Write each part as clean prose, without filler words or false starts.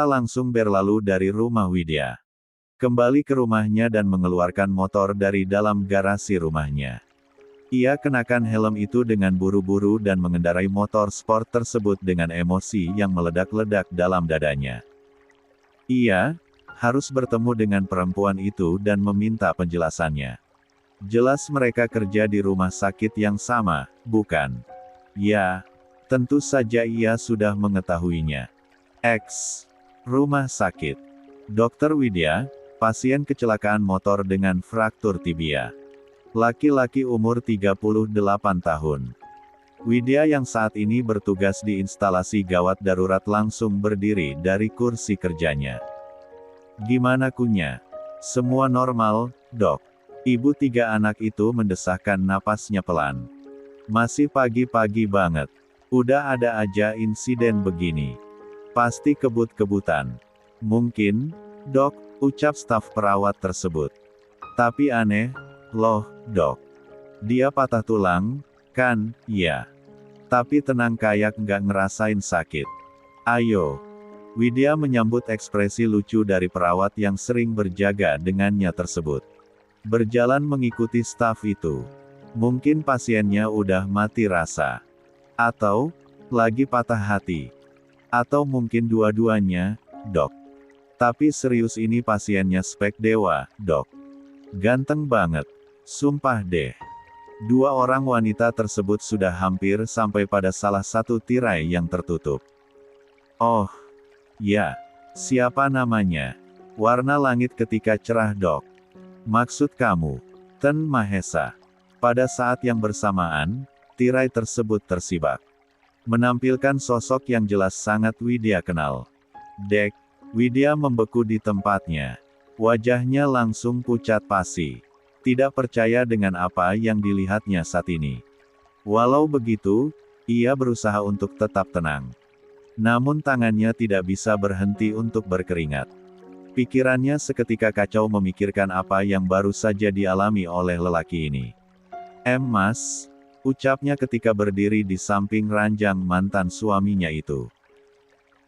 langsung berlalu dari rumah Widya. Kembali ke rumahnya dan mengeluarkan motor dari dalam garasi rumahnya. Ia kenakan helm itu dengan buru-buru dan mengendarai motor sport tersebut dengan emosi yang meledak-ledak dalam dadanya. Ia harus bertemu dengan perempuan itu dan meminta penjelasannya. Jelas mereka kerja di rumah sakit yang sama, bukan? Ya, tentu saja ia sudah mengetahuinya. X. Rumah sakit. Dr. Widya, pasien kecelakaan motor dengan fraktur tibia. Laki-laki umur 38 tahun. Widya yang saat ini bertugas di instalasi gawat darurat langsung berdiri dari kursi kerjanya. Gimana kunya? Semua normal, dok. Ibu 3 anak itu mendesahkan napasnya pelan. Masih pagi-pagi banget. Udah ada aja insiden begini. Pasti kebut-kebutan. Mungkin, dok, ucap staf perawat tersebut. Tapi aneh, loh, dok. Dia patah tulang, kan, ya. Tapi tenang kayak nggak ngerasain sakit. Ayo. Widya menyambut ekspresi lucu dari perawat yang sering berjaga dengannya tersebut. Berjalan mengikuti staf itu. Mungkin pasiennya udah mati rasa. Atau, lagi patah hati. Atau mungkin dua-duanya, dok. Tapi serius ini pasiennya spek dewa, dok. Ganteng banget. Sumpah deh. 2 orang wanita tersebut sudah hampir sampai pada salah satu tirai yang tertutup. Oh. Ya. Siapa namanya? Warna langit ketika cerah, dok. Maksud kamu, Ten Mahesa. Pada saat yang bersamaan, tirai tersebut tersibak. Menampilkan sosok yang jelas sangat Widya kenal. Dek, Widya membeku di tempatnya. Wajahnya langsung pucat pasi. Tidak percaya dengan apa yang dilihatnya saat ini. Walau begitu, ia berusaha untuk tetap tenang. Namun tangannya tidak bisa berhenti untuk berkeringat. Pikirannya seketika kacau memikirkan apa yang baru saja dialami oleh lelaki ini. Mas, ucapnya ketika berdiri di samping ranjang mantan suaminya itu.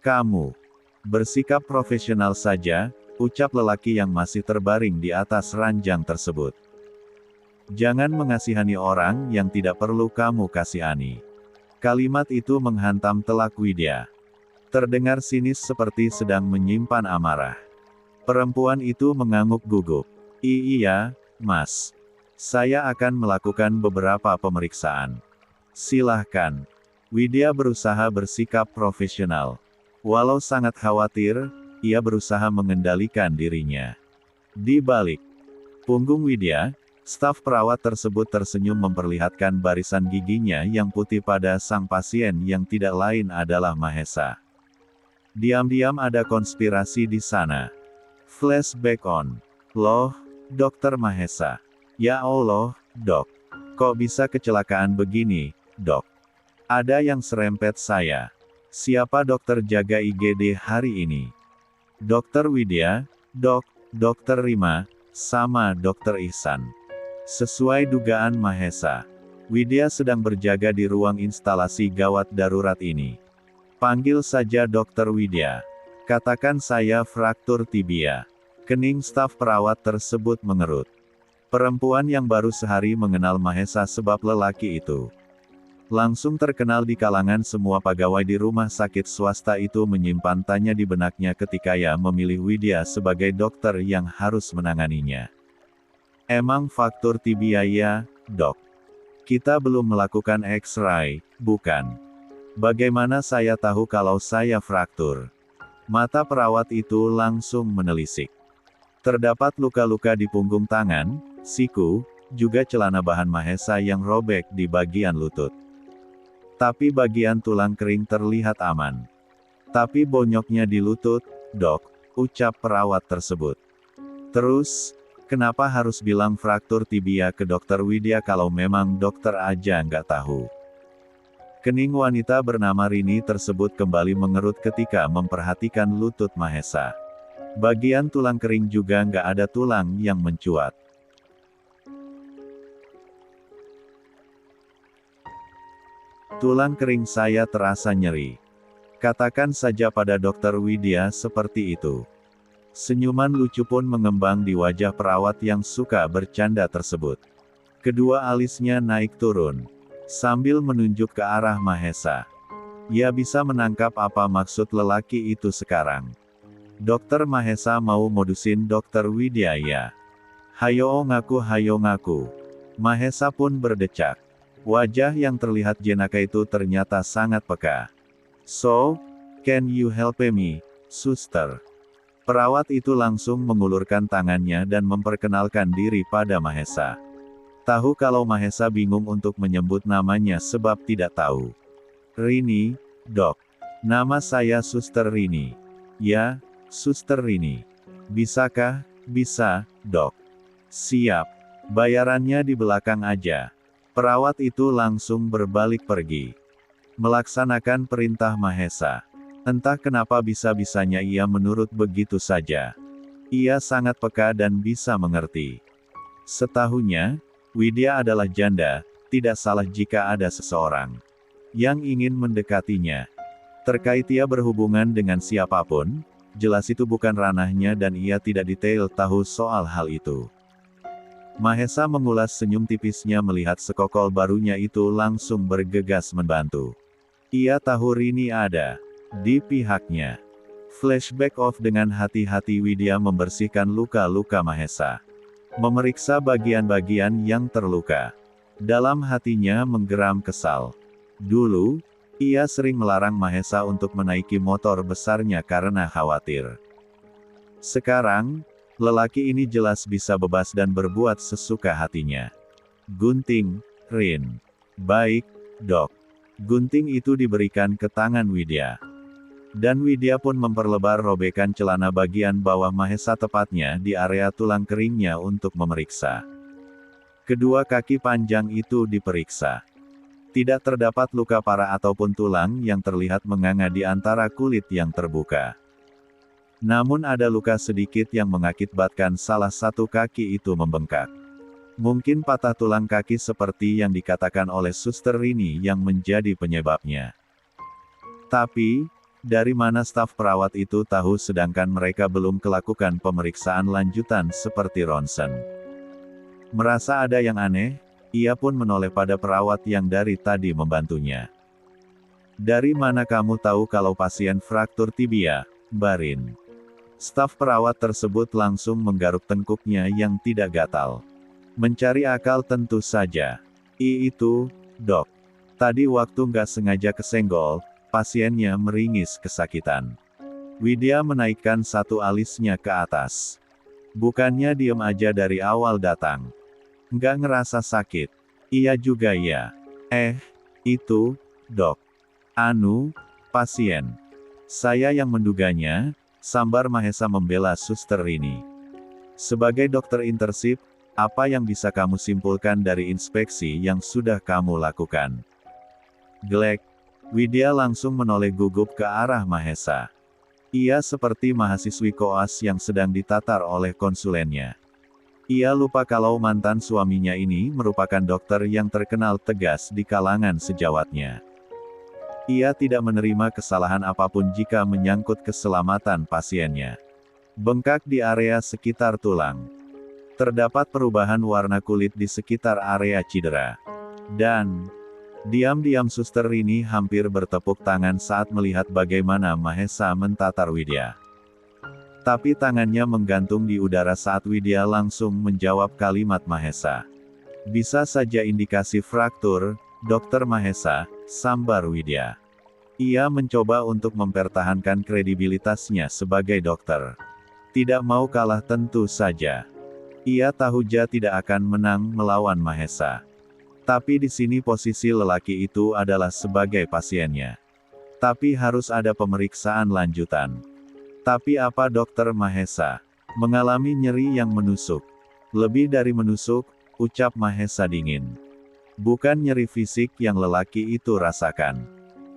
Kamu bersikap profesional saja, ucap lelaki yang masih terbaring di atas ranjang tersebut. Jangan mengasihani orang yang tidak perlu kamu kasihani. Kalimat itu menghantam telak Widya. Terdengar sinis seperti sedang menyimpan amarah. Perempuan itu mengangguk gugup. Iya, Mas. Saya akan melakukan beberapa pemeriksaan. Silahkan. Widya berusaha bersikap profesional. Walau sangat khawatir, ia berusaha mengendalikan dirinya. Di balik punggung Widya, staf perawat tersebut tersenyum memperlihatkan barisan giginya yang putih pada sang pasien yang tidak lain adalah Mahesa. Diam-diam ada konspirasi di sana. Flashback on. Loh, Dokter Mahesa. Ya Allah, dok. Kok bisa kecelakaan begini, dok? Ada yang serempet saya. Siapa dokter jaga IGD hari ini? Dokter Widya, dok, Dokter Rima, sama Dokter Ihsan. Sesuai dugaan Mahesa, Widya sedang berjaga di ruang instalasi gawat darurat ini. Panggil saja Dokter Widya. Katakan saya fraktur tibia. Kening staf perawat tersebut mengerut. Perempuan yang baru sehari mengenal Mahesa sebab lelaki itu langsung terkenal di kalangan semua pegawai di rumah sakit swasta itu menyimpan tanya di benaknya ketika ia memilih Widya sebagai dokter yang harus menanganinya. Emang fraktur tibia ya, dok? Kita belum melakukan X-ray, bukan? Bagaimana saya tahu kalau saya fraktur? Mata perawat itu langsung menelisik. Terdapat luka-luka di punggung tangan, siku, juga celana bahan Mahesa yang robek di bagian lutut. Tapi bagian tulang kering terlihat aman. Tapi bonyoknya di lutut, dok, ucap perawat tersebut. Terus, kenapa harus bilang fraktur tibia ke Dokter Widya kalau memang dokter aja nggak tahu? Kening wanita bernama Rini tersebut kembali mengerut ketika memperhatikan lutut Mahesa. Bagian tulang kering juga nggak ada tulang yang mencuat. Tulang kering saya terasa nyeri. Katakan saja pada Dokter Widya seperti itu. Senyuman lucu pun mengembang di wajah perawat yang suka bercanda tersebut. Kedua alisnya naik turun, sambil menunjuk ke arah Mahesa. Ia bisa menangkap apa maksud lelaki itu sekarang. Dokter Mahesa mau modusin Dokter Widya ya. Hayo ngaku. Mahesa pun berdecak. Wajah yang terlihat jenaka itu ternyata sangat peka. So, can you help me, suster? Perawat itu langsung mengulurkan tangannya dan memperkenalkan diri pada Mahesa. Tahu kalau Mahesa bingung untuk menyebut namanya sebab tidak tahu. Rini, dok. Nama saya Suster Rini. Ya, Suster Rini. Bisakah? Bisa, dok. Siap. Bayarannya di belakang aja. Perawat itu langsung berbalik pergi. Melaksanakan perintah Mahesa. Entah kenapa bisa-bisanya ia menurut begitu saja. Ia sangat peka dan bisa mengerti. Setahunya, Widya adalah janda, tidak salah jika ada seseorang yang ingin mendekatinya. Terkait ia berhubungan dengan siapapun, jelas itu bukan ranahnya dan ia tidak detail tahu soal hal itu. Mahesa mengulas senyum tipisnya melihat sekokol barunya itu langsung bergegas membantu. Ia tahu Rini ada di pihaknya. Flashback off dengan hati-hati Widya membersihkan luka-luka Mahesa. Memeriksa bagian-bagian yang terluka. Dalam hatinya menggeram kesal. Dulu, ia sering melarang Mahesa untuk menaiki motor besarnya karena khawatir. Sekarang, lelaki ini jelas bisa bebas dan berbuat sesuka hatinya. Gunting, Rin. Baik, dok. Gunting itu diberikan ke tangan Widya. Dan Widya pun memperlebar robekan celana bagian bawah Mahesa tepatnya di area tulang keringnya untuk memeriksa. Kedua kaki panjang itu diperiksa. Tidak terdapat luka parah ataupun tulang yang terlihat menganga di antara kulit yang terbuka. Namun ada luka sedikit yang mengakibatkan salah satu kaki itu membengkak. Mungkin patah tulang kaki seperti yang dikatakan oleh Suster Rini yang menjadi penyebabnya. Tapi, dari mana staf perawat itu tahu sedangkan mereka belum melakukan pemeriksaan lanjutan seperti ronsen. Merasa ada yang aneh, ia pun menoleh pada perawat yang dari tadi membantunya. Dari mana kamu tahu kalau pasien fraktur tibia, Barin? Staf perawat tersebut langsung menggaruk tengkuknya yang tidak gatal. Mencari akal tentu saja. Itu, dok. Tadi waktu nggak sengaja kesenggol, pasiennya meringis kesakitan. Widya menaikkan satu alisnya ke atas. Bukannya diem aja dari awal datang. Nggak ngerasa sakit. Iya juga ya. Itu, dok. Pasien. Saya yang menduganya, sambar Mahesa membela Suster Rini. Sebagai dokter internship, apa yang bisa kamu simpulkan dari inspeksi yang sudah kamu lakukan? Glek. Widya langsung menoleh gugup ke arah Mahesa. Ia seperti mahasiswi koas yang sedang ditatar oleh konsulennya. Ia lupa kalau mantan suaminya ini merupakan dokter yang terkenal tegas di kalangan sejawatnya. Ia tidak menerima kesalahan apapun jika menyangkut keselamatan pasiennya. Bengkak di area sekitar tulang. Terdapat perubahan warna kulit di sekitar area cedera. Dan, diam-diam Suster Rini hampir bertepuk tangan saat melihat bagaimana Mahesa mentatar Widya. Tapi tangannya menggantung di udara saat Widya langsung menjawab kalimat Mahesa. Bisa saja indikasi fraktur, Dokter Mahesa, sambar Widya. Ia mencoba untuk mempertahankan kredibilitasnya sebagai dokter. Tidak mau kalah tentu saja. Ia tahu dia tidak akan menang melawan Mahesa. Tapi di sini posisi lelaki itu adalah sebagai pasiennya. Tapi harus ada pemeriksaan lanjutan. Tapi apa Dokter Mahesa? Mengalami nyeri yang menusuk. Lebih dari menusuk, ucap Mahesa dingin. Bukan nyeri fisik yang lelaki itu rasakan.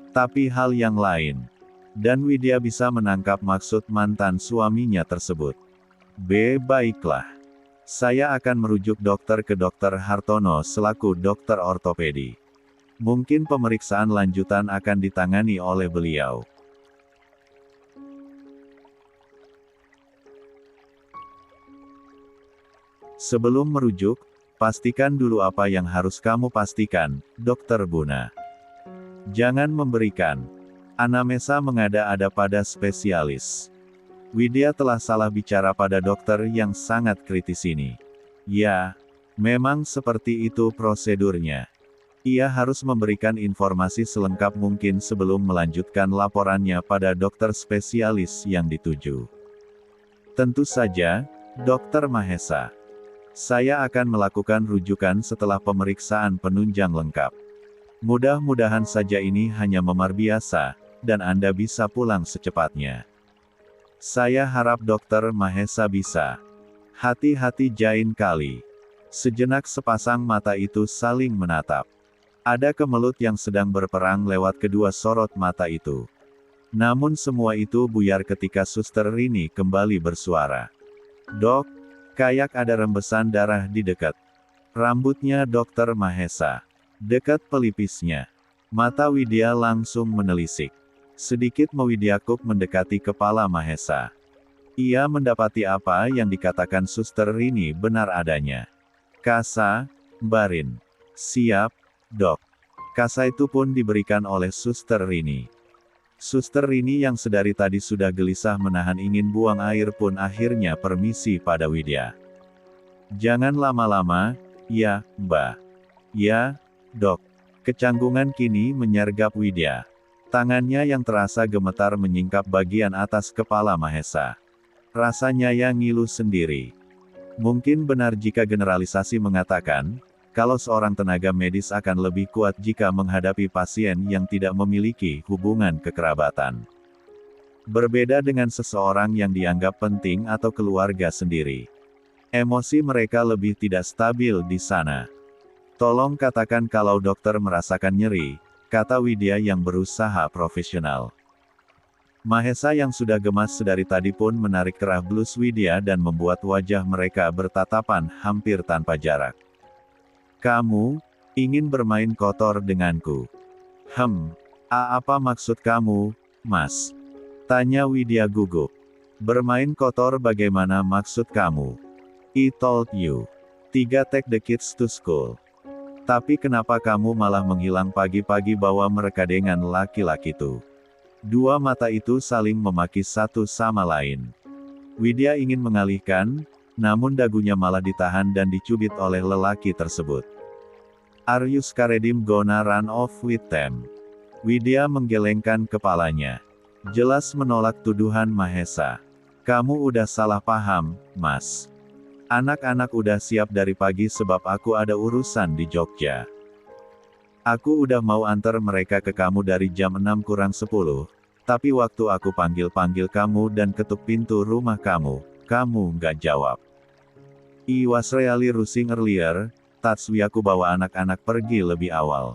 Tapi hal yang lain. Dan Widya bisa menangkap maksud mantan suaminya tersebut. Baiklah. Saya akan merujuk dokter ke Dokter Hartono selaku dokter ortopedi. Mungkin pemeriksaan lanjutan akan ditangani oleh beliau. Sebelum merujuk, pastikan dulu apa yang harus kamu pastikan, Dokter Buna. Jangan memberikan anamnesa mengada-ada pada spesialis. Widya telah salah bicara pada dokter yang sangat kritis ini. Ya, memang seperti itu prosedurnya. Ia harus memberikan informasi selengkap mungkin sebelum melanjutkan laporannya pada dokter spesialis yang dituju. Tentu saja, Dokter Mahesa. Saya akan melakukan rujukan setelah pemeriksaan penunjang lengkap. Mudah-mudahan saja ini hanya memar biasa, dan Anda bisa pulang secepatnya. Saya harap Dokter Mahesa bisa. Hati-hati Jain Kali. Sejenak sepasang mata itu saling menatap. Ada kemelut yang sedang berperang lewat kedua sorot mata itu. Namun semua itu buyar ketika Suster Rini kembali bersuara. Dok, kayak ada rembesan darah di dekat rambutnya Dokter Mahesa. Dekat pelipisnya. Mata Widya langsung menelisik. Sedikit Mewidyakup mendekati kepala Mahesa. Ia mendapati apa yang dikatakan Suster Rini benar adanya. Kasa, Barin. Siap, Dok. Kasa itu pun diberikan oleh Suster Rini. Suster Rini yang sedari tadi sudah gelisah menahan ingin buang air pun akhirnya permisi pada Widya. Jangan lama-lama, ya, Mbak. Ya, Dok. Kecanggungan kini menyergap Widya. Tangannya yang terasa gemetar menyingkap bagian atas kepala Mahesa. Rasanya yang ngilu sendiri. Mungkin benar jika generalisasi mengatakan, kalau seorang tenaga medis akan lebih kuat jika menghadapi pasien yang tidak memiliki hubungan kekerabatan. Berbeda dengan seseorang yang dianggap penting atau keluarga sendiri. Emosi mereka lebih tidak stabil di sana. Tolong katakan kalau dokter merasakan nyeri, kata Widya yang berusaha profesional. Mahesa yang sudah gemas sedari tadi pun menarik kerah blus Widya dan membuat wajah mereka bertatapan hampir tanpa jarak. Kamu ingin bermain kotor denganku? Apa maksud kamu, Mas? Tanya Widya gugup. Bermain kotor bagaimana maksud kamu? I told you. 3 take the kids to school. Tapi kenapa kamu malah menghilang pagi-pagi bawa mereka dengan laki-laki itu? Dua mata itu saling memaki satu sama lain. Widya ingin mengalihkan, namun dagunya malah ditahan dan dicubit oleh lelaki tersebut. Are you scared gonna run off with them? Widya menggelengkan kepalanya. Jelas menolak tuduhan Mahesa. Kamu udah salah paham, Mas. Anak-anak udah siap dari pagi sebab aku ada urusan di Jogja. Aku udah mau antar mereka ke kamu dari jam 6 kurang 10, tapi waktu aku panggil-panggil kamu dan ketuk pintu rumah kamu nggak jawab. I was really rushing earlier, that's why aku bawa anak-anak pergi lebih awal.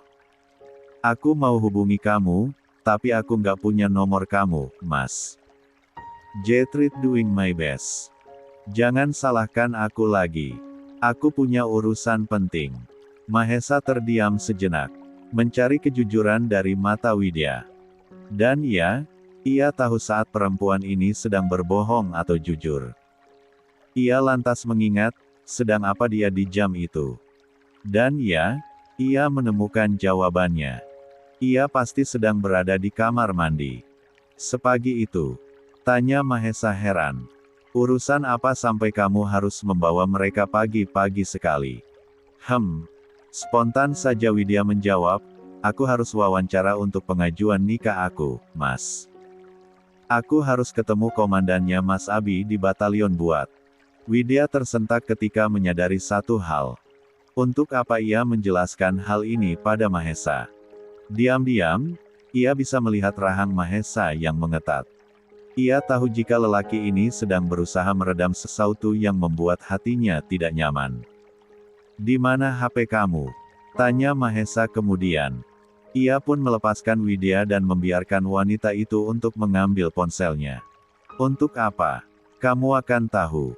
Aku mau hubungi kamu, tapi aku nggak punya nomor kamu, Mas. J-Treat doing my best. Jangan salahkan aku lagi. Aku punya urusan penting. Mahesa terdiam sejenak, mencari kejujuran dari mata Widya. Dan ya, ia tahu saat perempuan ini sedang berbohong atau jujur. Ia lantas mengingat, sedang apa dia di jam itu. Dan ya, ia menemukan jawabannya. Ia pasti sedang berada di kamar mandi. Sepagi itu, tanya Mahesa heran. Urusan apa sampai kamu harus membawa mereka pagi-pagi sekali? Spontan saja Widya menjawab, aku harus wawancara untuk pengajuan nikah aku, Mas. Aku harus ketemu komandannya Mas Abi di batalion buat. Widya tersentak ketika menyadari satu hal. Untuk apa ia menjelaskan hal ini pada Mahesa? Diam-diam, ia bisa melihat rahang Mahesa yang mengetat. Ia tahu jika lelaki ini sedang berusaha meredam sesuatu yang membuat hatinya tidak nyaman. Di mana HP kamu? Tanya Mahesa kemudian. Ia pun melepaskan Widya dan membiarkan wanita itu untuk mengambil ponselnya. Untuk apa? Kamu akan tahu.